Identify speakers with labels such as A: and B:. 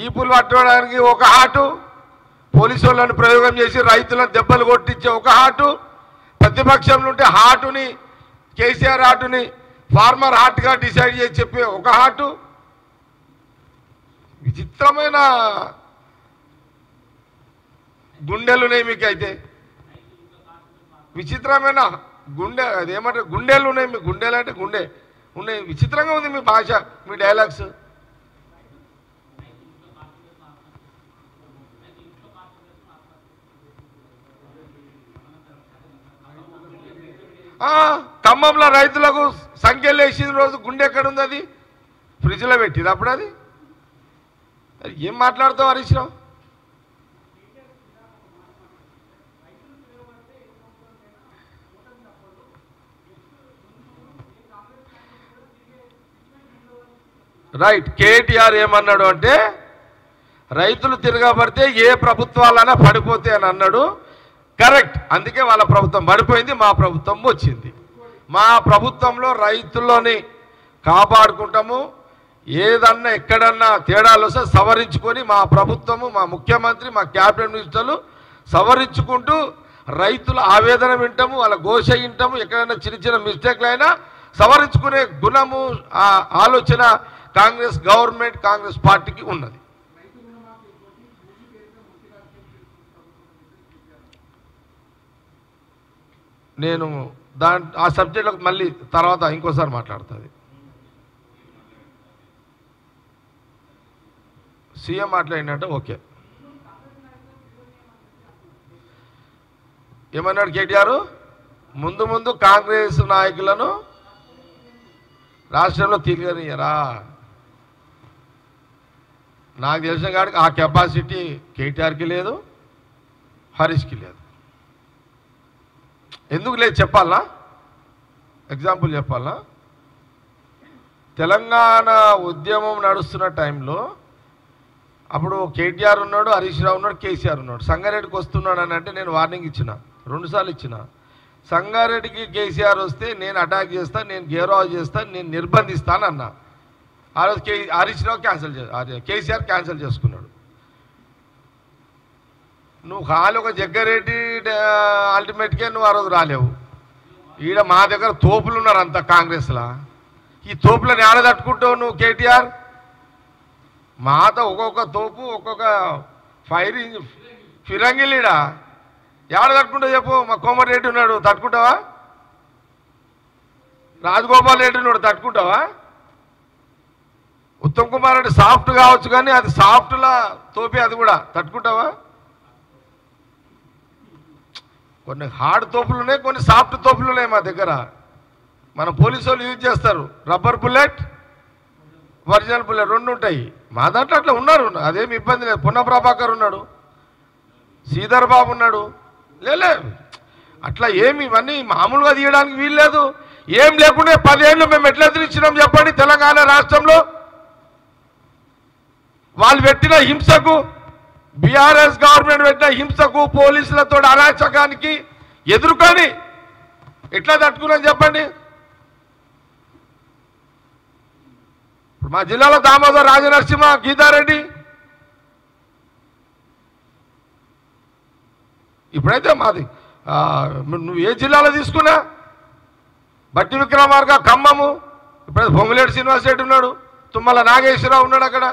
A: ఈపులు పట్టుకోవడానికి ఒక hot, police వాళ్ళని ప్రయోగం చేసి రైతులను దెబ్బలు కొట్టించే ఒక హాటు, ప్రతిపక్షంలో ఉంటే హాటుని కేసీఆర్ హాటుని ఫార్మర్ హార్ట్గా డిసైడ్ చేసి చెప్పే ఒక హాటు. విచిత్రమైన గుండెలున్నాయి మీకైతే, విచిత్రమైన గుండె, అదేమంటారు గుండెలు ఉన్నాయి మీ, గుండెలు అంటే గుండె ఉన్నాయి. విచిత్రంగా ఉంది మీ భాష, మీ డైలాగ్స్. ఖమ్మంలో రైతులకు సంఖ్యలు వేసిన రోజు గుండె ఎక్కడుంది? అది ఫ్రిడ్జ్లో పెట్టింది అప్పుడు. అది ఏం మాట్లాడుతావు హరీష్ రావు? రైట్. కేటీఆర్ ఏమన్నాడు అంటే రైతులు తిరగబడితే ఏ ప్రభుత్వాలైనా పడిపోతే అని అన్నాడు. కరెక్ట్. అందుకే వాళ్ళ ప్రభుత్వం పడిపోయింది, మా ప్రభుత్వం వచ్చింది. మా ప్రభుత్వంలో రైతులని కాపాడుకుంటాము. ఏదన్నా ఎక్కడన్నా తేడాలు వస్తే సవరించుకొని మా ప్రభుత్వము, మా ముఖ్యమంత్రి, మా క్యాబినెట్ మినిస్టర్లు సవరించుకుంటూ రైతుల ఆవేదన వింటాము, వాళ్ళ ఘోష వింటాము. ఎక్కడైనా చిన్న చిన్న మిస్టేక్లు అయినా సవరించుకునే గుణము, ఆలోచన కాంగ్రెస్ గవర్నమెంట్, కాంగ్రెస్ పార్టీకి ఉన్నది. నేను ఆ సబ్జెక్టులకు మళ్ళీ తర్వాత ఇంకోసారి మాట్లాడుతుంది. సీఎం మాట్లాడినట్టు ఓకే. ఏమన్నాడు కేటీఆర్? ముందు ముందు కాంగ్రెస్ నాయకులను రాష్ట్రంలో తిరగనియరా. నాకు తెలిసిన కాడికి ఆ కెపాసిటీ కేటీఆర్కి లేదు, హరీష్కి లేదు. ఎందుకు లేదు చెప్పాలా? ఎగ్జాంపుల్ చెప్పాలా? తెలంగాణ ఉద్యమం నడుస్తున్న టైంలో అప్పుడు కేటీఆర్ ఉన్నాడు, హరీష్ రావు ఉన్నాడు, కేసీఆర్ ఉన్నాడు. సంగారెడ్డికి వస్తున్నాడు అని అంటే నేను వార్నింగ్ ఇచ్చిన, 2 సార్లు ఇచ్చిన. సంగారెడ్డికి కేసీఆర్ వస్తే నేను అటాక్ చేస్తాను, నేను గేరాజ్ చేస్తాను, నేను నిర్బంధిస్తాను అన్నా. ఆ రోజు హరీష్ రావు కేసీఆర్ క్యాన్సిల్ చేసుకున్నాడు. నువ్వు ఖాళీ ఒక జగ్గారెడ్డి అల్టిమేట్గా నువ్వు ఆ రోజు రాలేవు. ఈడ మా దగ్గర తోపులు ఉన్నారు అంతా కాంగ్రెస్లా. ఈ తోపులను ఏడ తట్టుకుంటావు నువ్వు కేటీఆర్? మాతో ఒక్కొక్క తోపు, ఒక్కొక్క ఫిరంగిలీడా ఏడ తట్టుకుంటావు చెప్పు? మా కోమటిరెడ్డి ఉన్నాడు, తట్టుకుంటావా? రాజగోపాల్ రెడ్డి ఉన్నాడు, తట్టుకుంటావా? ఉత్తమ్ కుమార్ రెడ్డి సాఫ్ట్ కావచ్చు కానీ అది సాఫ్ట్లా తోపే, అది కూడా తట్టుకుంటావా? కొన్ని హార్డ్ తోపులు ఉన్నాయి, కొన్ని సాఫ్ట్ తోపులు ఉన్నాయి మా దగ్గర. మన పోలీసు వాళ్ళు యూజ్ చేస్తారు, రబ్బర్ బుల్లెట్, ఒరిజినల్ బుల్లెట్ 2 ఉంటాయి. మా దాంట్లో అట్లా ఉన్నారు, అదేమి ఇబ్బంది లేదు. పున్న ప్రభాకర్ ఉన్నాడు, శ్రీధర్ బాబు ఉన్నాడు. లే అట్లా ఏమి ఇవన్నీ మామూలుగా తీయడానికి వీల్లేదు. ఏం లేకుండా 10 ఏళ్ళు మేము ఎట్లా ఎదిరించినాం చెప్పండి? తెలంగాణ రాష్ట్రంలో వాళ్ళు పెట్టిన హింసకు, బీఆర్ఎస్ గవర్నమెంట్ పెట్టిన హింసకు, పోలీసులతో అరాచకానికి ఎదుర్కొని ఎట్లా తట్టుకున్నాం చెప్పండి? మా జిల్లాలో దామోదర్ రాజనరసింహ, గీతారెడ్డి, ఇప్పుడైతే మాది నువ్వు ఏ జిల్లాలో తీసుకున్నా, బట్టి విక్రమార్క ఖమ్మము, ఇప్పుడైతే పొంగులేటి శ్రీనివాస్ రెడ్డి ఉన్నాడు, తుమ్మల నాగేశ్వరరావు ఉన్నాడు అక్కడ.